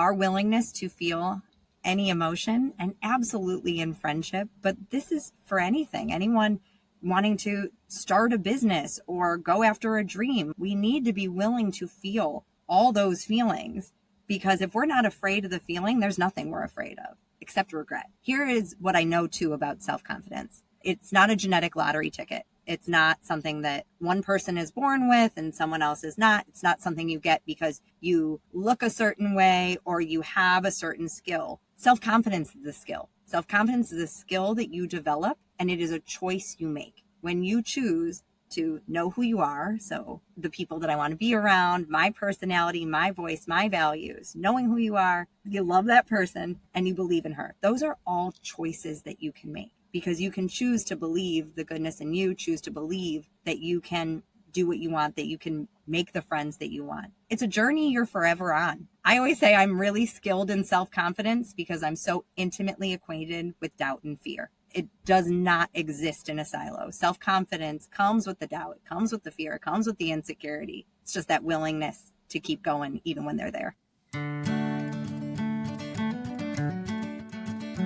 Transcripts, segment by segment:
our willingness to feel any emotion, and absolutely in friendship, but this is for anything. Anyone wanting to start a business or go after a dream, we need to be willing to feel all those feelings, because if we're not afraid of the feeling, there's nothing we're afraid of except regret. Here is what I know too about self-confidence. It's not a genetic lottery ticket. It's not something that one person is born with and someone else is not. It's not something you get because you look a certain way or you have a certain skill. Self-confidence is a skill. Self-confidence is a skill that you develop, and it is a choice you make. When you choose to know who you are, so the people that I want to be around, my personality, my voice, my values, knowing who you are, you love that person, and you believe in her. Those are all choices that you can make, because you can choose to believe the goodness in you, choose to believe that you can do what you want, that you can make the friends that you want. It's a journey you're forever on. I always say I'm really skilled in self-confidence because I'm so intimately acquainted with doubt and fear. It does not exist in a silo. Self-confidence comes with the doubt, it comes with the fear, it comes with the insecurity. It's just that willingness to keep going even when they're there.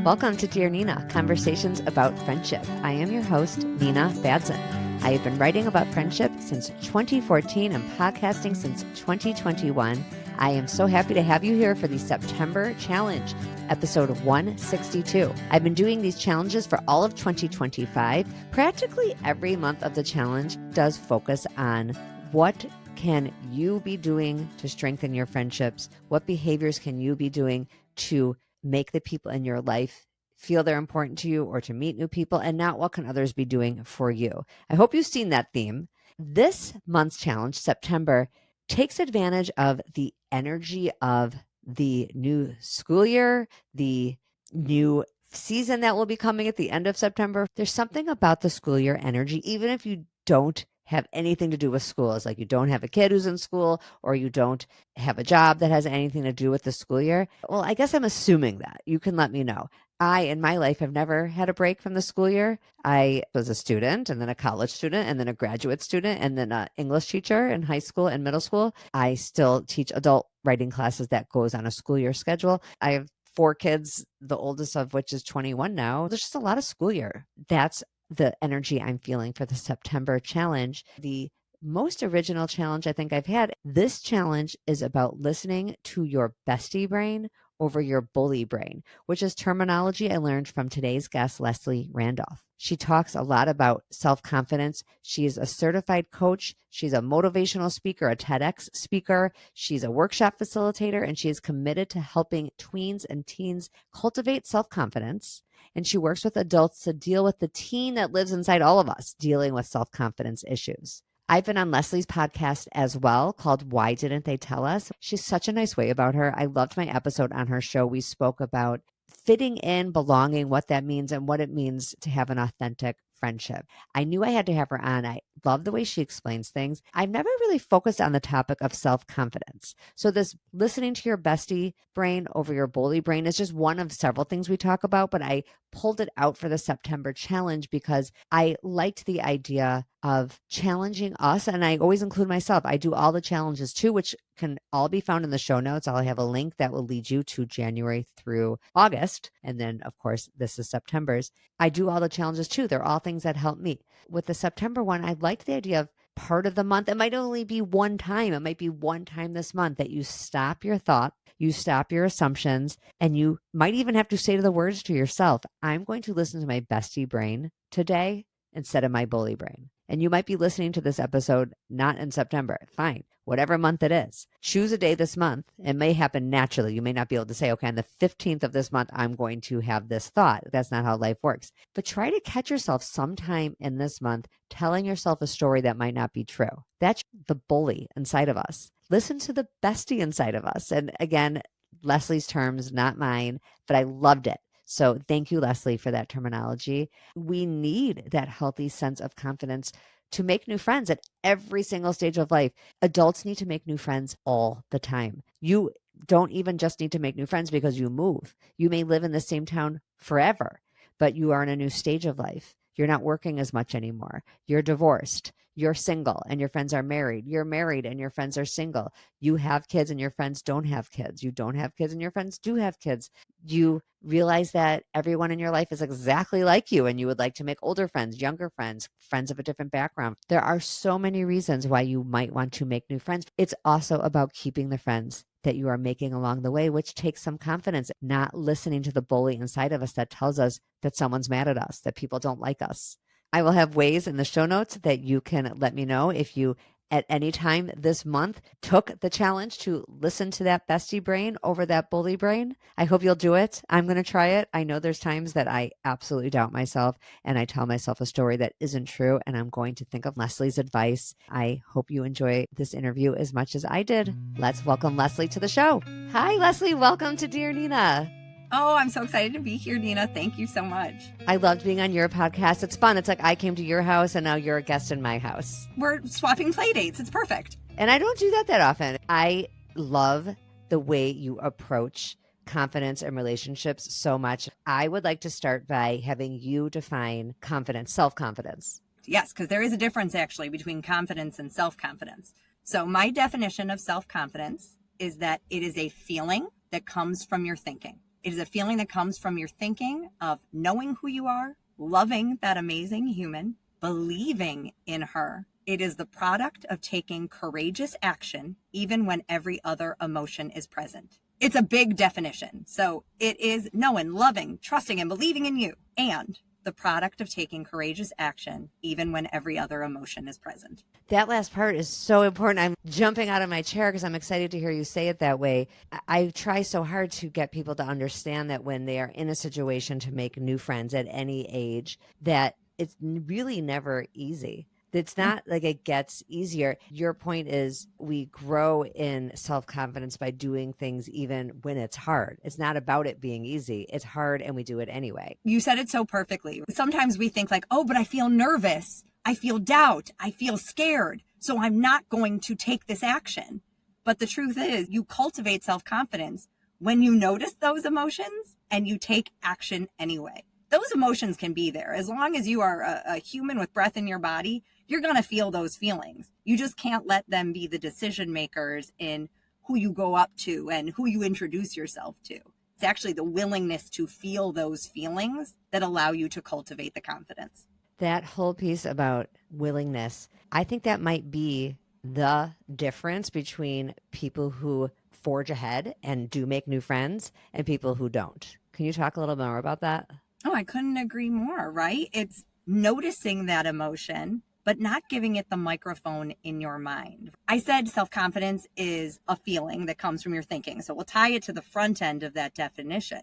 Welcome to Dear Nina, Conversations about Friendship. I am your host, Nina Badson. I have been writing about friendship since 2014 and podcasting since 2021. I am so happy to have you here for the September Challenge, episode 162. I've been doing these challenges for all of 2025. Practically every month of the challenge does focus on what can you be doing to strengthen your friendships? What behaviors can you be doing to make the people in your life feel they're important to you, or to meet new people, and not what can others be doing for you. I hope you've seen that theme. This month's challenge, September, takes advantage of the energy of the new school year, the new season that will be coming at the end of September. There's something about the school year energy, even if you don't have anything to do with school. It's like you don't have a kid who's in school, or you don't have a job that has anything to do with the school year. Well, I guess I'm assuming that. You can let me know. I, in my life, have never had a break from the school year. I was a student, and then a college student, and then a graduate student, and then an English teacher in high school and middle school. I still teach adult writing classes that goes on a school year schedule. I have 4 kids, the oldest of which is 21 now. There's just a lot of school year. That's the energy I'm feeling for the September challenge. The most original challenge I think I've had. This challenge is about listening to your bestie brain over your bully brain, which is terminology I learned from today's guest, Leslie Randolph. She talks a lot about self-confidence. She is a certified coach. She's a motivational speaker, a TEDx speaker. She's a workshop facilitator, and she is committed to helping tweens and teens cultivate self-confidence. And she works with adults to deal with the teen that lives inside all of us, dealing with self-confidence issues. I've been on Leslie's podcast as well, called Why Didn't They Tell Us? She's such a nice way about her. I loved my episode on her show. We spoke about fitting in, belonging, what that means, and what it means to have an authentic friendship. I knew I had to have her on. I love the way she explains things. I've never really focused on the topic of self-confidence. So this listening to your bestie brain over your bully brain is just one of several things we talk about, but I pulled it out for the September challenge because I liked the idea of challenging us, and I always include myself. I do all the challenges too, which can all be found in the show notes. I'll have a link that will lead you to January through August. And then, of course, this is September's. I do all the challenges too. They're all things that help me. With the September one, I liked the idea of part of the month. It might only be one time. It might be one time this month that you stop your thought, you stop your assumptions, and you might even have to say the words to yourself, I'm going to listen to my bestie brain today instead of my bully brain. And you might be listening to this episode not in September. Fine, whatever month it is. Choose a day this month. It may happen naturally. You may not be able to say, okay, on the 15th of this month, I'm going to have this thought. That's not how life works. But try to catch yourself sometime in this month telling yourself a story that might not be true. That's the bully inside of us. Listen to the bestie inside of us. And again, Leslie's terms, not mine, but I loved it. So thank you, Leslie, for that terminology. We need that healthy sense of confidence to make new friends at every single stage of life. Adults need to make new friends all the time. You don't even just need to make new friends because you move. You may live in the same town forever, but you are in a new stage of life. You're not working as much anymore. You're divorced. You're single and your friends are married. You're married and your friends are single. You have kids and your friends don't have kids. You don't have kids and your friends do have kids. You realize that everyone in your life is exactly like you and you would like to make older friends, younger friends, friends of a different background. There are so many reasons why you might want to make new friends. It's also about keeping the friends that you are making along the way, which takes some confidence, not listening to the bully inside of us that tells us that someone's mad at us, that people don't like us. I will have ways in the show notes that you can let me know if you at any time this month took the challenge to listen to that bestie brain over that bully brain. I hope you'll do it. I'm going to try it. I know there's times that I absolutely doubt myself and I tell myself a story that isn't true, and I'm going to think of Leslie's advice. I hope you enjoy this interview as much as I did. Let's welcome Leslie to the show. Hi, Leslie. Welcome to Dear Nina. Oh, I'm so excited to be here, Nina. Thank you so much. I loved being on your podcast. It's fun. It's like I came to your house and now you're a guest in my house. We're swapping play dates. It's perfect. And I don't do that often. I love the way you approach confidence and relationships so much. I would like to start by having you define confidence, self-confidence. Yes, because there is a difference actually between confidence and self-confidence. So my definition of self-confidence is that it is a feeling that comes from your thinking. It is a feeling that comes from your thinking of knowing who you are, loving that amazing human, believing in her. It is the product of taking courageous action, even when every other emotion is present. It's a big definition. So it is knowing, loving, trusting, and believing in you, and the product of taking courageous action, even when every other emotion is present. That last part is so important. I'm jumping out of my chair because I'm excited to hear you say it that way. I try so hard to get people to understand that when they are in a situation to make new friends at any age, that it's really never easy. It's not like it gets easier. Your point is we grow in self-confidence by doing things even when it's hard. It's not about it being easy. It's hard and we do it anyway. You said it so perfectly. Sometimes we think like, oh, but I feel nervous. I feel doubt. I feel scared. So I'm not going to take this action. But the truth is you cultivate self-confidence when you notice those emotions and you take action anyway. Those emotions can be there. As long as you are a human with breath in your body, you're going to feel those feelings. You just can't let them be the decision makers in who you go up to and who you introduce yourself to. It's actually the willingness to feel those feelings that allow you to cultivate the confidence. That whole piece about willingness, I think that might be the difference between people who forge ahead and do make new friends and people who don't. Can you talk a little more about that? Oh, I couldn't agree more, right? It's noticing that emotion, but not giving it the microphone in your mind. I said self-confidence is a feeling that comes from your thinking. So we'll tie it to the front end of that definition.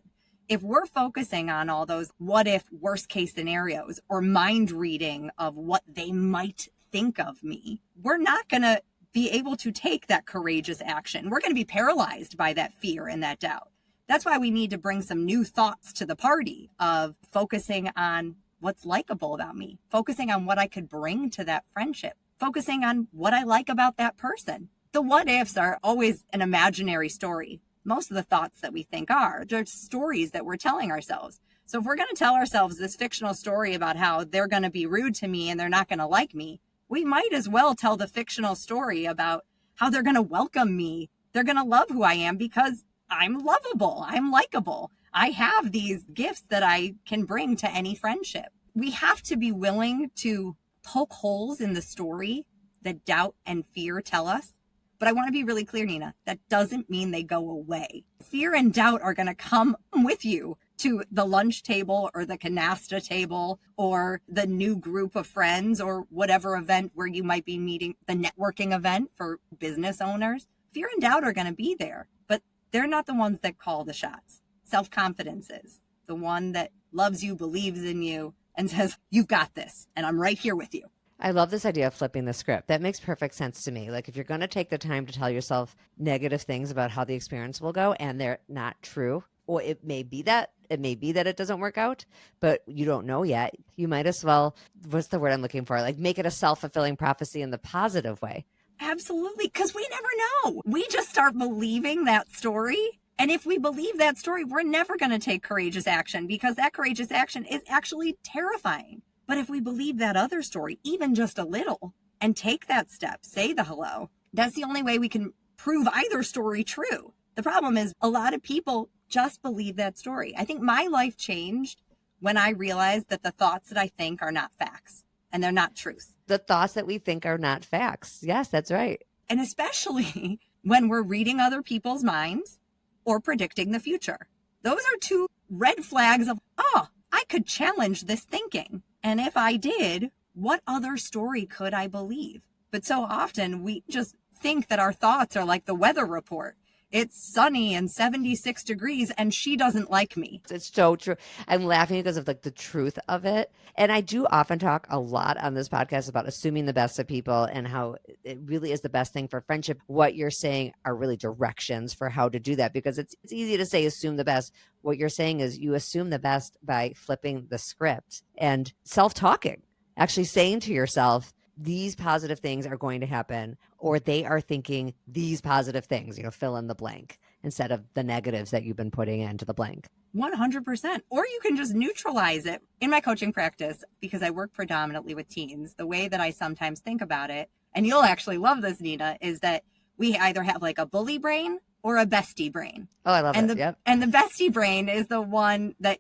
If we're focusing on all those what if worst case scenarios or mind reading of what they might think of me, we're not going to be able to take that courageous action. We're going to be paralyzed by that fear and that doubt. That's why we need to bring some new thoughts to the party of focusing on what's likable about me, focusing on what I could bring to that friendship, focusing on what I like about that person. The what ifs are always an imaginary story. Most of the thoughts that we think are just stories that we're telling ourselves. So if we're going to tell ourselves this fictional story about how they're going to be rude to me and they're not going to like me, we might as well tell the fictional story about how they're going to welcome me. They're going to love who I am because I'm lovable. I'm likable. I have these gifts that I can bring to any friendship. We have to be willing to poke holes in the story that doubt and fear tell us. But I want to be really clear, Nina, that doesn't mean they go away. Fear and doubt are going to come with you to the lunch table or the canasta table or the new group of friends or whatever event where you might be meeting, the networking event for business owners. Fear and doubt are going to be there, but they're not the ones that call the shots. Self-confidence is the one that loves you, believes in you, and says, you've got this, and I'm right here with you. I love this idea of flipping the script. That makes perfect sense to me. Like if you're going to take the time to tell yourself negative things about how the experience will go and they're not true, or it may be that it doesn't work out, but you don't know yet. You might as well, what's the word I'm looking for? Like make it a self-fulfilling prophecy in the positive way. Absolutely, because we never know. We just start believing that story. And if we believe that story, we're never going to take courageous action because that courageous action is actually terrifying. But if we believe that other story, even just a little, and take that step, say the hello. That's the only way we can prove either story true. The problem is a lot of people just believe that story. I think my life changed when I realized that the thoughts that I think are not facts and they're not truth. The thoughts that we think are not facts. Yes, that's right. And especially when we're reading other people's minds or predicting the future. Those are two red flags of, oh, I could challenge this thinking. And if I did, what other story could I believe? But so often we just think that our thoughts are like the weather report. It's sunny and 76 degrees and she doesn't like me. It's so true. I'm laughing because of like the truth of it. And I do often talk a lot on this podcast about assuming the best of people and how it really is the best thing for friendship. What you're saying are really directions for how to do that, because it's easy to say assume the best. What you're saying is you assume the best by flipping the script and self-talking, actually saying to yourself, these positive things are going to happen, or they are thinking these positive things, fill in the blank instead of the negatives that you've been putting into the blank. 100%. Or you can just neutralize it. In my coaching practice, because I work predominantly with teens, the way that I sometimes think about it, and you'll actually love this, Nina, is that we either have like a bully brain or a bestie brain. Oh, I love it. Yep. And the bestie brain is the one that,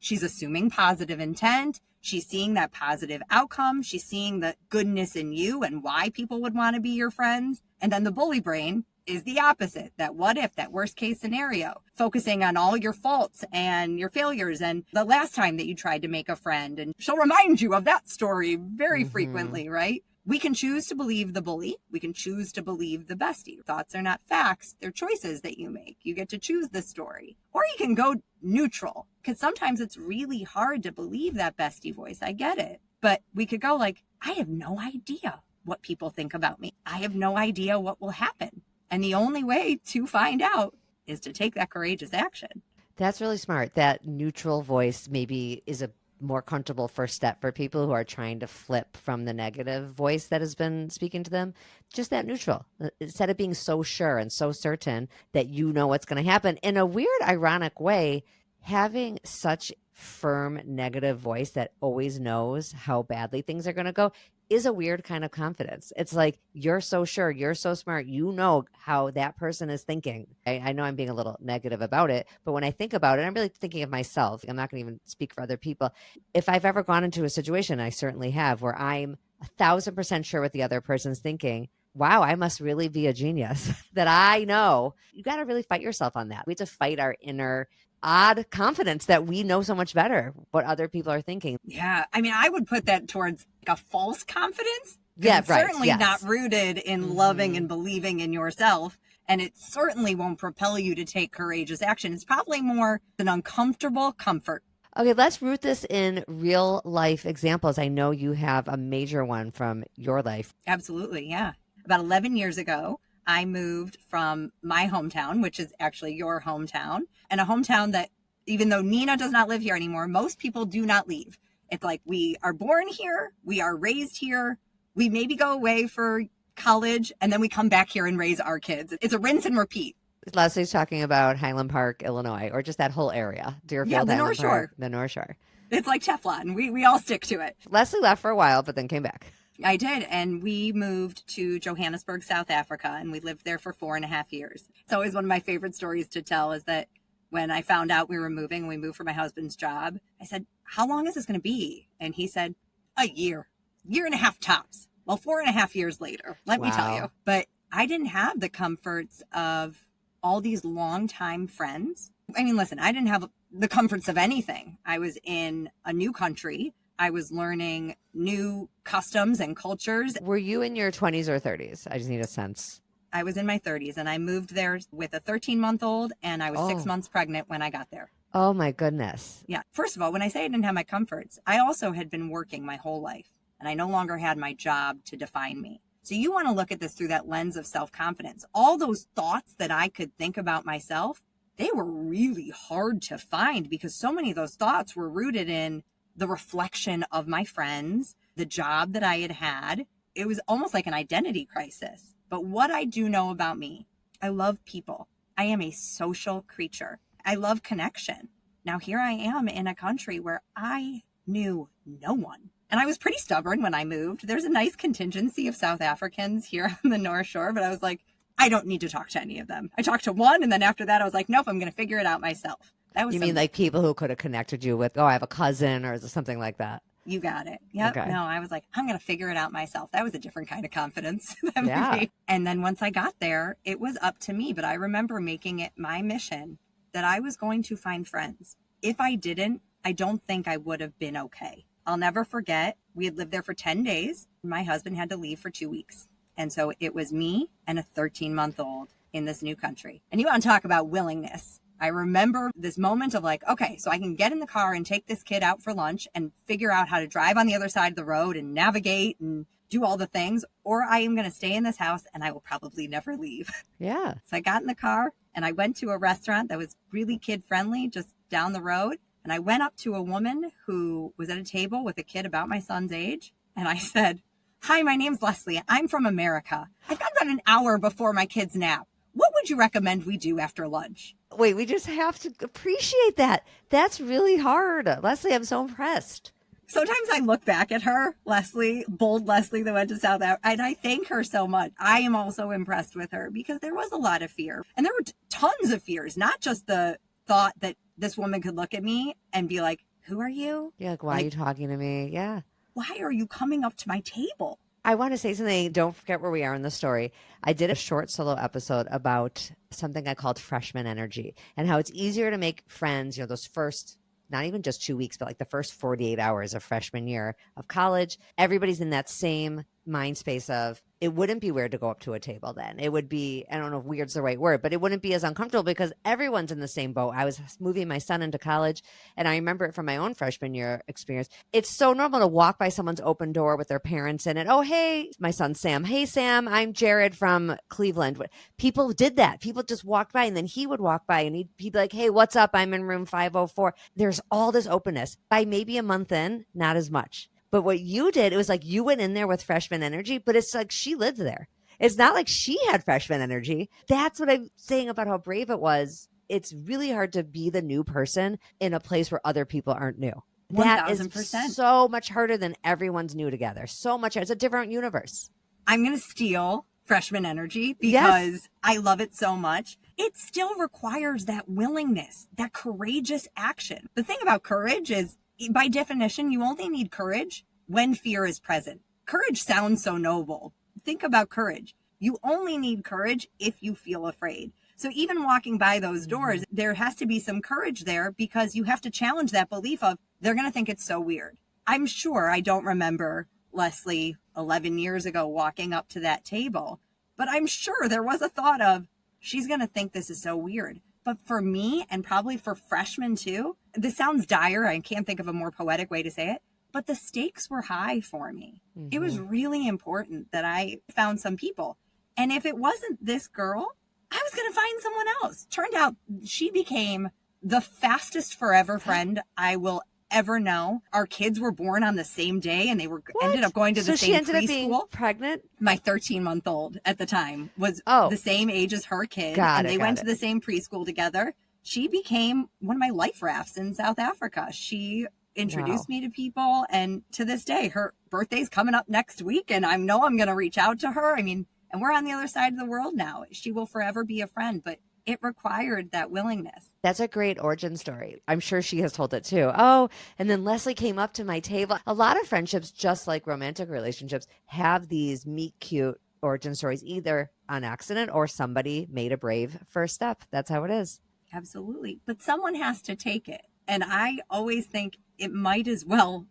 she's assuming positive intent. She's seeing that positive outcome. She's seeing the goodness in you and why people would want to be your friends. And then the bully brain is the opposite, that what if, that worst case scenario, focusing on all your faults and your failures and the last time that you tried to make a friend. And she'll remind you of that story very frequently, right? We can choose to believe the bully. We can choose to believe the bestie. Thoughts are not facts. They're choices that you make. You get to choose the story. Or you can go neutral, because sometimes it's really hard to believe that bestie voice. I get it. But we could go like, I have no idea what people think about me. I have no idea what will happen. And the only way to find out is to take that courageous action. That's really smart. That neutral voice maybe is a more comfortable first step for people who are trying to flip from the negative voice that has been speaking to them. Just that neutral, instead of being so sure and so certain that you know what's going to happen. In a weird, ironic way, having such firm negative voice that always knows how badly things are going to go is a weird kind of confidence. It's like, you're so sure, you're so smart, you know how that person is thinking. I know I'm being a little negative about it, but when I think about it, I'm really thinking of myself. I'm not going to even speak for other people. If I've ever gone into a situation, I certainly have, where I'm 1,000% sure what the other person's thinking, wow, I must really be a genius that I know. You got to really fight yourself on that. We have to fight our inner odd confidence that we know so much better what other people are thinking. Yeah. I mean, I would put that towards like a false confidence. Yeah, it's right. certainly not rooted in loving and believing in yourself. And it certainly won't propel you to take courageous action. It's probably more an uncomfortable comfort. Okay, let's root this in real life examples. I know you have a major one from your life. Absolutely. Yeah. About 11 years ago, I moved from my hometown, which is actually your hometown, and a hometown that, even though Nina does not live here anymore, most people do not leave. It's like we are born here, we are raised here, we maybe go away for college, and then we come back here and raise our kids. It's a rinse and repeat. Leslie's talking about Highland Park, Illinois, or just that whole area. Deerfield, the Highland North Park, Shore. The North Shore. It's like Teflon. We all stick to it. Leslie left for a while, but then came back. I did. And we moved to Johannesburg, South Africa, and we lived there for 4.5 years. It's always one of my favorite stories to tell is that when I found out we were moving and we moved for my husband's job, I said, how long is this going to be? And he said, a year and a half tops. Well, 4.5 years later, let me tell you. But I didn't have the comforts of all these longtime friends. I mean, listen, I didn't have the comforts of anything. I was in a new country. I was learning new customs and cultures. Were you in your 20s or 30s? I just need a sense. I was in my 30s and I moved there with a 13-month-old and I was 6 months pregnant when I got there. Oh my goodness. Yeah. First of all, when I say I didn't have my comforts, I also had been working my whole life and I no longer had my job to define me. So you want to look at this through that lens of self-confidence. All those thoughts that I could think about myself, they were really hard to find because so many of those thoughts were rooted in the reflection of my friends, the job that I had had. It was almost like an identity crisis. But what I do know about me, I love people. I am a social creature. I love connection. Now here I am in a country where I knew no one. And I was pretty stubborn when I moved. There's a nice contingency of South Africans here on the North Shore, but I was like, I don't need to talk to any of them. I talked to one, and then after that, I was like, nope, I'm going to figure it out myself. That was You mean like people who could have connected you with, oh, I have a cousin or something like that? You got it. Yep. Okay. No, I was like, I'm going to figure it out myself. That was a different kind of confidence. That Yeah. movie. And then once I got there, it was up to me. But I remember making it my mission that I was going to find friends. If I didn't, I don't think I would have been okay. I'll never forget. We had lived there for 10 days. My husband had to leave for 2 weeks. And so it was me and a 13-month-old in this new country. And you want to talk about willingness. I remember this moment of like, okay, so I can get in the car and take this kid out for lunch and figure out how to drive on the other side of the road and navigate and do all the things, or I am going to stay in this house and I will probably never leave. Yeah. So I got in the car and I went to a restaurant that was really kid friendly just down the road. And I went up to a woman who was at a table with a kid about my son's age. And I said, hi, my name's Leslie. I'm from America. I've got about an hour before my kid's nap. What would you recommend we do after lunch? Wait, we just have to appreciate that. That's really hard. Leslie, I'm so impressed. Sometimes I look back at her, Leslie, bold Leslie that went to South Africa, and I thank her so much. I am also impressed with her because there was a lot of fear. And there were tons of fears, not just the thought that this woman could look at me and be like, who are you? Yeah, like, why are you talking to me? Yeah. Why are you coming up to my table? I want to say something. Don't forget where we are in the story. I did a short solo episode about something I called freshman energy and how it's easier to make friends, those first, not even just 2 weeks, but like the first 48 hours of freshman year of college. Everybody's in that same mind space of, it wouldn't be weird to go up to a table then. It would be, I don't know if weird's the right word, but it wouldn't be as uncomfortable because everyone's in the same boat. I was moving my son into college, and I remember it from my own freshman year experience. It's so normal to walk by someone's open door with their parents in it. Oh, hey, my son's Sam. Hey, Sam, I'm Jared from Cleveland. People did that. People just walked by, and then he would walk by and he'd be like, hey, what's up? I'm in room 504. There's all this openness. By maybe a month in, not as much. But what you did, it was like you went in there with freshman energy, but it's like she lived there. It's not like she had freshman energy. That's what I'm saying about how brave it was. It's really hard to be the new person in a place where other people aren't new. 1000%. That is so much harder than everyone's new together. So much. It's a different universe. I'm going to steal freshman energy because I love it so much. It still requires that willingness, that courageous action. The thing about courage is, by definition, you only need courage when fear is present. Courage sounds so noble. Think about courage. You only need courage if you feel afraid. So even walking by those doors, there has to be some courage there because you have to challenge that belief of they're going to think it's so weird. I'm sure I don't remember Leslie 11 years ago walking up to that table, but I'm sure there was a thought of she's going to think this is so weird. But for me, and probably for freshmen too, this sounds dire. I can't think of a more poetic way to say it, but the stakes were high for me. Mm-hmm. It was really important that I found some people. And if it wasn't this girl, I was going to find someone else. Turned out she became the fastest forever friend I will ever know. Our kids were born on the same day and they were ended up going to the same preschool. So she ended up being pregnant? My 13-month-old at the time was the same age as her kid. They went to the same preschool together. She became one of my life rafts in South Africa. She introduced me to people. And to this day, her birthday's coming up next week. And I know I'm going to reach out to her. I mean, and we're on the other side of the world now. She will forever be a friend. But it required that willingness. That's a great origin story. I'm sure she has told it too. Oh, and then Leslie came up to my table. A lot of friendships, just like romantic relationships, have these meet cute origin stories, either on accident or somebody made a brave first step. That's how it is. Absolutely. But someone has to take it. And I always think it might as well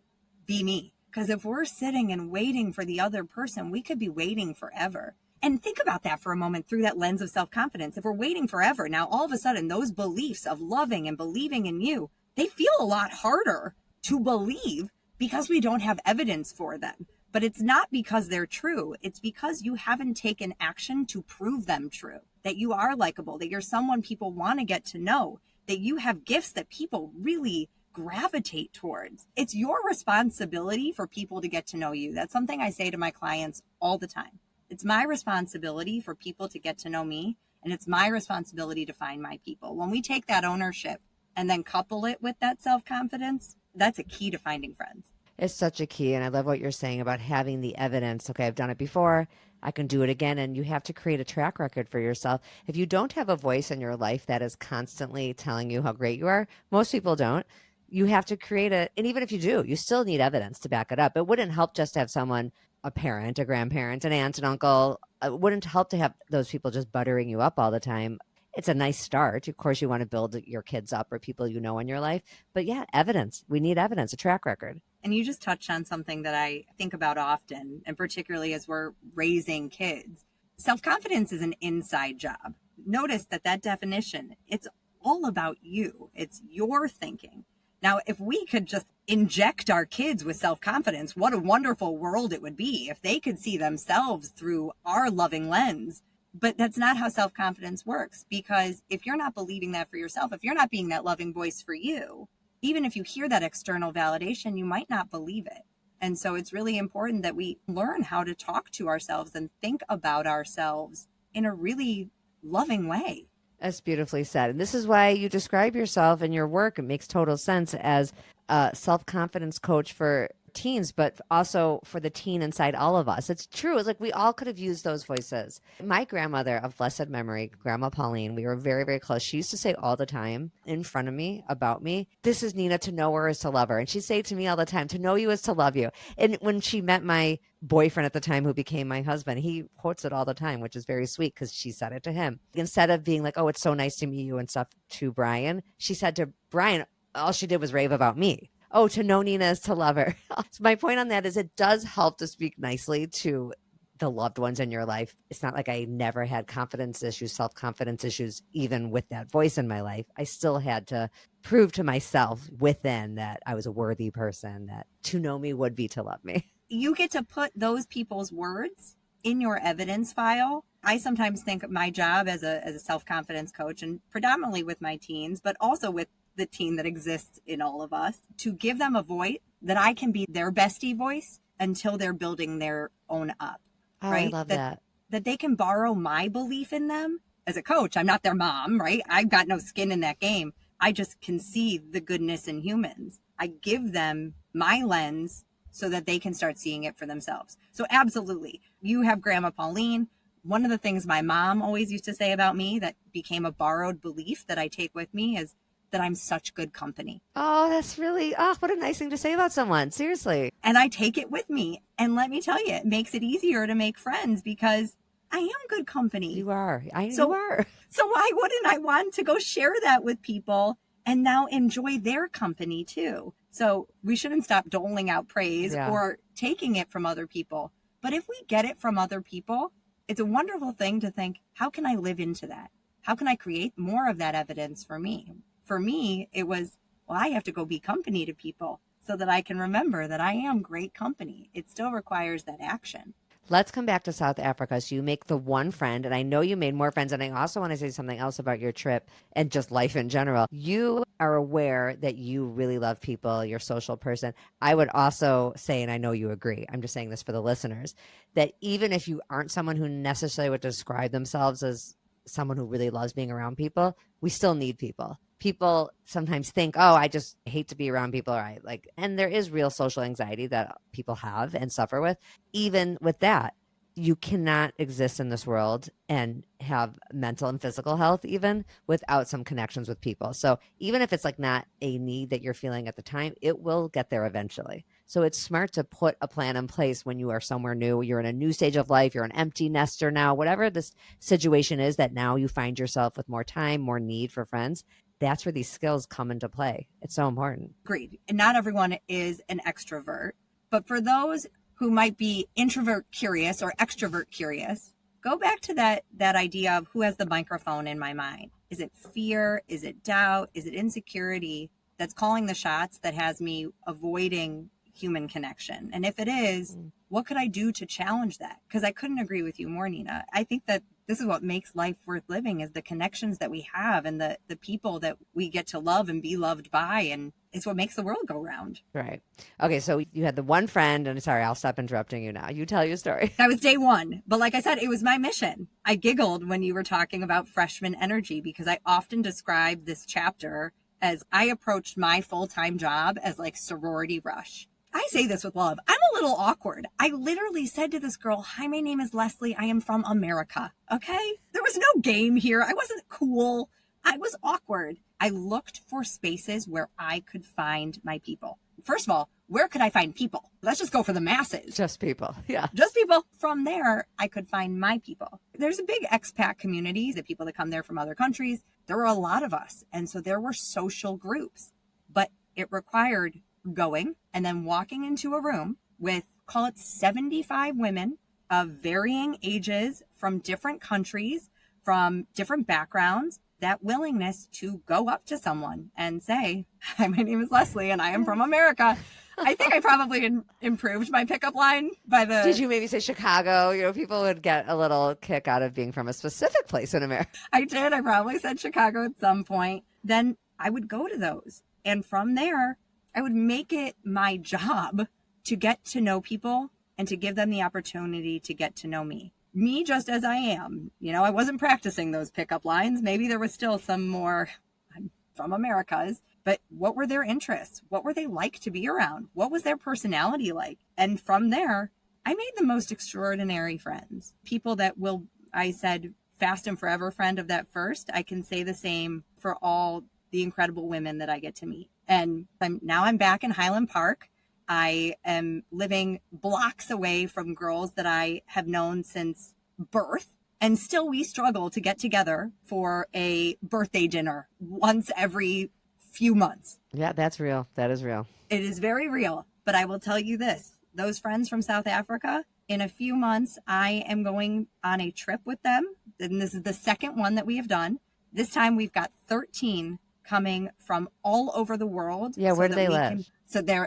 be me. Because if we're sitting and waiting for the other person, we could be waiting forever. And think about that for a moment through that lens of self-confidence. If we're waiting forever, now all of a sudden those beliefs of loving and believing in you, they feel a lot harder to believe because we don't have evidence for them. But it's not because they're true. It's because you haven't taken action to prove them true, that you are likable, that you're someone people want to get to know, that you have gifts that people really gravitate towards. It's your responsibility for people to get to know you. That's something I say to my clients all the time. It's my responsibility for people to get to know me, and it's my responsibility to find my people. When we take that ownership and then couple it with that self-confidence, that's a key to finding friends. It's such a key. And I love what you're saying about having the evidence. Okay, I've done it before. I can do it again. And you have to create a track record for yourself. If you don't have a voice in your life that is constantly telling you how great you are, most people don't. You have to create and even if you do, you still need evidence to back it up. It wouldn't help just to have someone, a parent, a grandparent, an aunt, an uncle. It wouldn't help to have those people just buttering you up all the time. It's a nice start. Of course, you want to build your kids up or people you know in your life. But yeah, evidence. We need evidence, a track record. And you just touched on something that I think about often, and particularly as we're raising kids. Self-confidence is an inside job. Notice that definition, it's all about you. It's your thinking. Now, if we could just inject our kids with self-confidence, what a wonderful world it would be if they could see themselves through our loving lens. But that's not how self-confidence works, because if you're not believing that for yourself, if you're not being that loving voice for you, even if you hear that external validation, you might not believe it. And so it's really important that we learn how to talk to ourselves and think about ourselves in a really loving way. That's beautifully said. And this is why you describe yourself in your work. It makes total sense as a self-confidence coach for teens, but also for the teen inside all of us. It's true. It's like we all could have used those voices. My grandmother of blessed memory, Grandma Pauline, we were very, very close. She used to say all the time in front of me about me, this is Nina, to know her is to love her. And she'd say to me all the time, to know you is to love you. And when she met my boyfriend at the time who became my husband, he quotes it all the time, which is very sweet because she said it to him. Instead of being like, oh, it's so nice to meet you and stuff to Brian, she said to Brian, all she did was rave about me. Oh, to know Nina is to love her. So my point on that is it does help to speak nicely to the loved ones in your life. It's not like I never had confidence issues, self-confidence issues, even with that voice in my life. I still had to prove to myself within that I was a worthy person, that to know me would be to love me. You get to put those people's words in your evidence file. I sometimes think of my job as a self-confidence coach, and predominantly with my teens, but also with the teen that exists in all of us, to give them a voice that I can be their bestie voice until they're building their own up. Oh, right? I love that. That they can borrow my belief in them as a coach. I'm not their mom, right? I've got no skin in that game. I just can see the goodness in humans. I give them my lens so that they can start seeing it for themselves. So absolutely. You have Grandma Pauline. One of the things my mom always used to say about me that became a borrowed belief that I take with me is that I'm such good company. Oh, that's really, what a nice thing to say about someone. Seriously. And I take it with me. And let me tell you, it makes it easier to make friends because I am good company. You are. So you are. So why wouldn't I want to go share that with people and now enjoy their company too? So we shouldn't stop doling out praise or taking it from other people. But if we get it from other people, it's a wonderful thing to think, how can I live into that? How can I create more of that evidence for me? For me, it was, well, I have to go be company to people so that I can remember that I am great company. It still requires that action. Let's come back to South Africa. So you make the one friend, and I know you made more friends. And I also want to say something else about your trip and just life in general. You are aware that you really love people. You're a social person. I would also say, and I know you agree, I'm just saying this for the listeners, that even if you aren't someone who necessarily would describe themselves as someone who really loves being around people, we still need people. People sometimes think, oh, I just hate to be around people. Right? And there is real social anxiety that people have and suffer with. Even with that, you cannot exist in this world and have mental and physical health even without some connections with people. So even if it's not a need that you're feeling at the time, it will get there eventually. So it's smart to put a plan in place when you are somewhere new. You're in a new stage of life. You're an empty nester now, whatever this situation is that now you find yourself with more time, more need for friends. That's where these skills come into play. It's so important. Agreed. And not everyone is an extrovert, but for those who might be introvert curious or extrovert curious, go back to that idea of who has the microphone in my mind. Is it fear? Is it doubt? Is it insecurity that's calling the shots that has me avoiding human connection? And if it is, what could I do to challenge that? Because I couldn't agree with you more, Nina. I think that this is what makes life worth living, is the connections that we have and the people that we get to love and be loved by. And it's what makes the world go round. Right. Okay. So you had the one friend, and sorry, I'll stop interrupting you now. You tell your story. That was day one. But like I said, it was my mission. I giggled when you were talking about freshman energy because I often describe this chapter as I approached my full-time job as sorority rush. I say this with love. I'm a little awkward. I literally said to this girl, "Hi, my name is Leslie. I am from America." Okay? There was no game here. I wasn't cool. I was awkward. I looked for spaces where I could find my people. First of all, where could I find people? Let's just go for the masses. Just people. Yeah. Just people. From there, I could find my people. There's a big expat community, the people that come there from other countries. There were a lot of us. And so there were social groups, but it required going and then walking into a room with, call it 75 women of varying ages from different countries, from different backgrounds, that willingness to go up to someone and say, "Hi, my name is Leslie and I am from America." I think I probably improved my pickup line by the... Did you maybe say Chicago? You know, people would get a little kick out of being from a specific place in America. I did. I probably said Chicago at some point. Then I would go to those. And from there, I would make it my job to get to know people and to give them the opportunity to get to know me. Me just as I am. You know, I wasn't practicing those pickup lines. Maybe there was still some more, "I'm from Americas." But what were their interests? What were they like to be around? What was their personality like? And from there, I made the most extraordinary friends. People that will, I said, fast and forever friend of that first. I can say the same for all the incredible women that I get to meet. And I'm back in Highland Park. I am living blocks away from girls that I have known since birth. And still we struggle to get together for a birthday dinner once every few months. Yeah, that's real. That is real. It is very real. But I will tell you this, those friends from South Africa, in a few months, I am going on a trip with them. And this is the second one that we have done. This time we've got 13 coming from all over the world. Yeah, where do they live?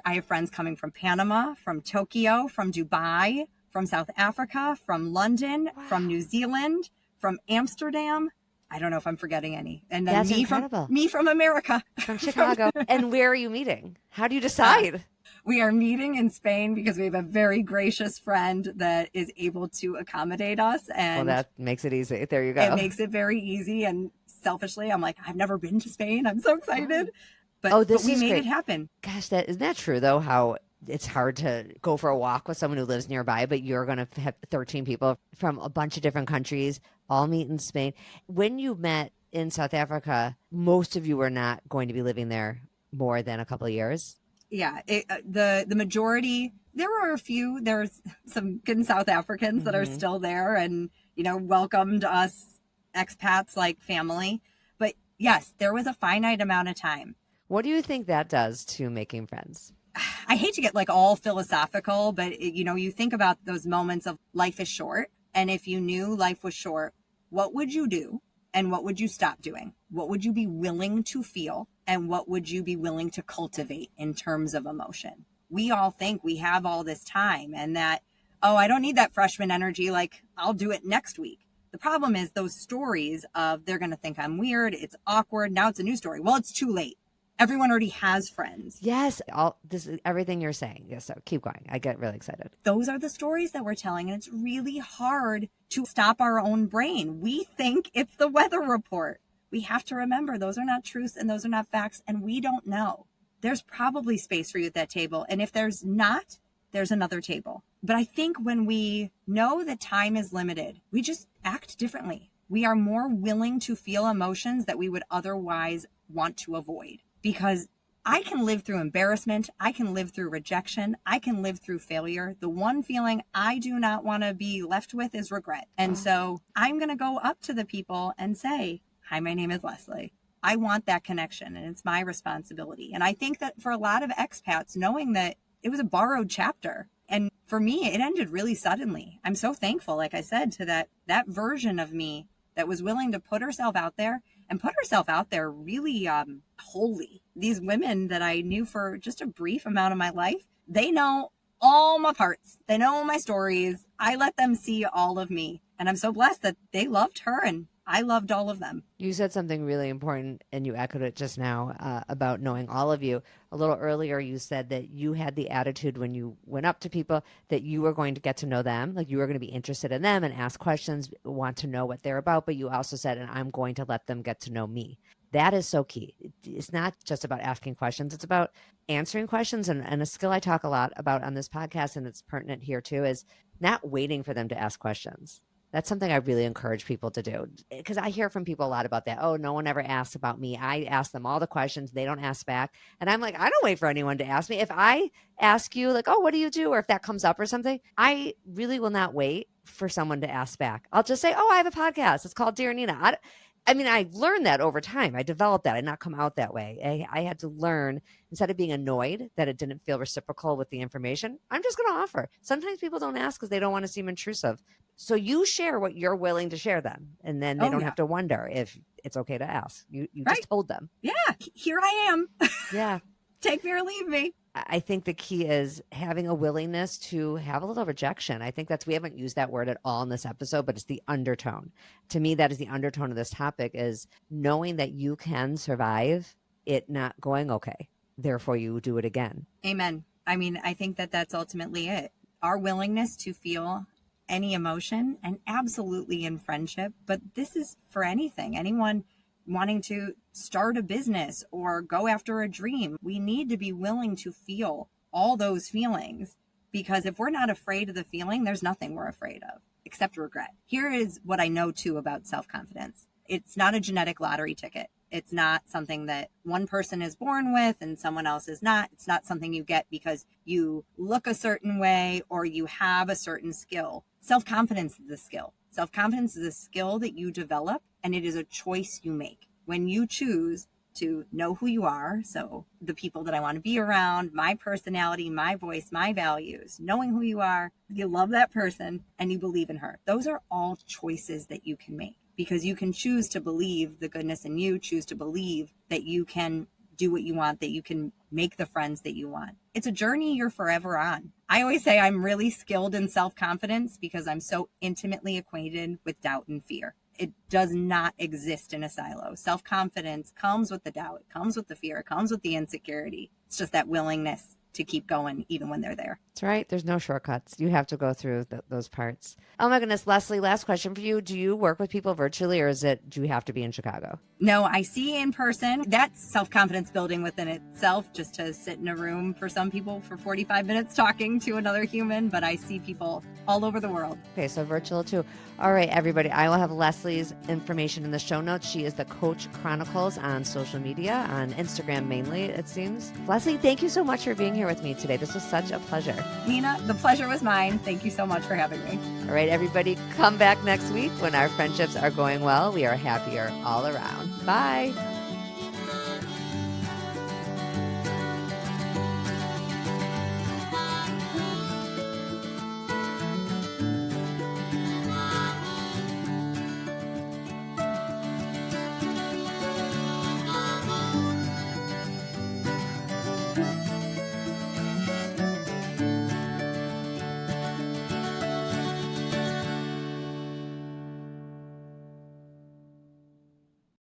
I have friends coming from Panama, from Tokyo, from Dubai, from South Africa, from London, from New Zealand, from Amsterdam. I don't know if I'm forgetting any. And then That's me incredible. from America. From Chicago. And where are you meeting? How do you decide? We are meeting in Spain because we have a very gracious friend that is able to accommodate us. And well, that makes it easy. There you go. It makes it very easy. And selfishly, I'm like, I've never been to Spain. I'm so excited. But we made it happen. Gosh, isn't that true, though, how it's hard to go for a walk with someone who lives nearby, but you're going to have 13 people from a bunch of different countries all meet in Spain. When you met in South Africa, most of you were not going to be living there more than a couple of years. Yeah, the majority, there were a few, there's some good South Africans that are still there and, you know, welcomed us expats like family. But yes, there was a finite amount of time. What do you think that does to making friends? I hate to get like all philosophical, but you know, you think about those moments of life is short. And if you knew life was short, what would you do? And what would you stop doing? What would you be willing to feel? And what would you be willing to cultivate in terms of emotion? We all think we have all this time and that, oh, I don't need that freshman energy. Like I'll do it next week. The problem is those stories of they're going to think I'm weird. It's awkward. Now it's a new story. Well, it's too late. Everyone already has friends. Yes, this is everything you're saying. Yes, so keep going. I get really excited. Those are the stories that we're telling, and it's really hard to stop our own brain. We think it's the weather report. We have to remember those are not truths and those are not facts, and we don't know. There's probably space for you at that table, and if there's not, there's another table. But I think when we know that time is limited, we just act differently. We are more willing to feel emotions that we would otherwise want to avoid. Because I can live through embarrassment. I can live through rejection. I can live through failure. The one feeling I do not want to be left with is regret. And so I'm going to go up to the people and say, "Hi, my name is Leslie. I want that connection and it's my responsibility." And I think that for a lot of expats, knowing that it was a borrowed chapter, and for me, it ended really suddenly. I'm so thankful, like I said, to that version of me that was willing to put herself out there and put herself out there really wholly. These women that I knew for just a brief amount of my life, they know all my parts. They know my stories. I let them see all of me. And I'm so blessed that they loved her and I loved all of them. You said something really important and you echoed it just now about knowing all of you. A little earlier, you said that you had the attitude when you went up to people that you were going to get to know them, like you were going to be interested in them and ask questions, want to know what they're about. But you also said, and I'm going to let them get to know me. That is so key. It's not just about asking questions. It's about answering questions. And a skill I talk a lot about on this podcast, and it's pertinent here too, is not waiting for them to ask questions. That's something I really encourage people to do, because I hear from people a lot about that. Oh, no one ever asks about me. I ask them all the questions. They don't ask back. And I'm like, I don't wait for anyone to ask me. If I ask you like, oh, what do you do? Or if that comes up or something, I really will not wait for someone to ask back. I'll just say, oh, I have a podcast. It's called Dear Nina. I mean, I learned that over time. I developed that. I did not come out that way. I had to learn, instead of being annoyed that it didn't feel reciprocal with the information, I'm just going to offer. Sometimes people don't ask because they don't want to seem intrusive. So you share what you're willing to share them, and then they Oh, don't yeah. have to wonder if it's okay to ask. You Right. just told them. Yeah, here I am. Yeah. Take me or leave me. I think the key is having a willingness to have a little rejection. I think we haven't used that word at all in this episode, but it's the undertone. To me, that is the undertone of this topic, is knowing that you can survive it not going okay. Therefore, you do it again. Amen. I mean, I think that that's ultimately it. Our willingness to feel any emotion, and absolutely in friendship, but this is for anything. Anyone wanting to start a business or go after a dream, we need to be willing to feel all those feelings, because if we're not afraid of the feeling, there's nothing we're afraid of except regret. Here is what I know too about self-confidence. It's not a genetic lottery ticket. It's not something that one person is born with and someone else is not. It's not something you get because you look a certain way or you have a certain skill. Self-confidence is a skill. Self-confidence is a skill that you develop, and it is a choice you make. When you choose to know who you are, so the people that I want to be around, my personality, my voice, my values, knowing who you are, you love that person, and you believe in her. Those are all choices that you can make, because you can choose to believe the goodness in you, choose to believe that you can do what you want, that you can make the friends that you want. It's a journey you're forever on. I always say I'm really skilled in self-confidence because I'm so intimately acquainted with doubt and fear. It does not exist in a silo. Self-confidence comes with the doubt, it comes with the fear, it comes with the insecurity. It's just that willingness to keep going even when they're there. That's right. There's no shortcuts. You have to go through those parts. Oh my goodness, Leslie, last question for you. Do you work with people virtually, or do you have to be in Chicago? No, I see in person. That's self-confidence building within itself, just to sit in a room for some people for 45 minutes talking to another human, but I see people all over the world. Okay, so virtual too. All right, everybody. I will have Leslie's information in the show notes. She is the Coach Chronicles on social media, on Instagram mainly, it seems. Leslie, thank you so much for being here with me today. This was such a pleasure. Nina, the pleasure was mine. Thank you so much for having me. All right, everybody, come back next week when our friendships are going well. We are happier all around. Bye.